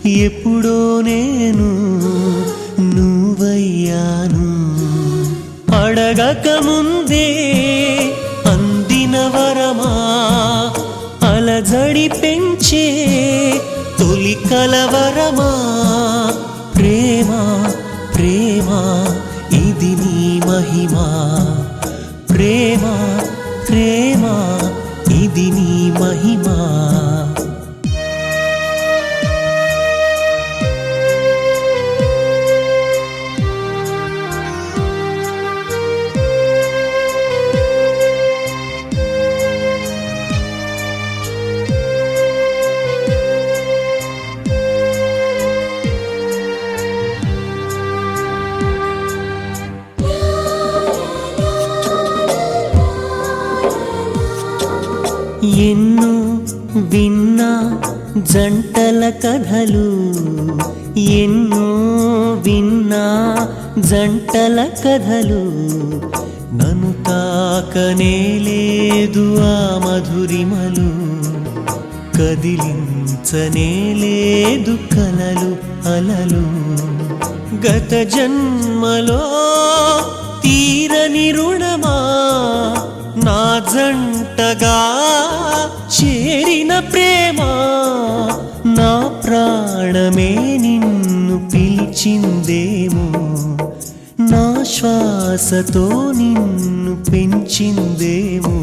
ఎప్పుడో నేను నువ్వయ్యాను. అడగక ముందే అందిన వరమా, అలజడి పెంచే తొలి కలవరమా. ప్రేమ ప్రేమ ఇది నీ మహిమా, ప్రేమ ప్రేమ ఇది నీ మహిమా. ఎన్నో విన్నా జంటల కథలు, ఎన్నో విన్నా జంటల కథలు. నన్ను తాకనే లేదు ఆ మధురిమలు, కదిలించనే లేదు కలలు అలలు. గత జన్మలో తీరని రుణమా, నా జంటగా చేరిన ప్రేమ. నా ప్రాణమే నిన్ను పిలిచిందేమో, నా శ్వాసతో నిన్ను పెంచిందేమో.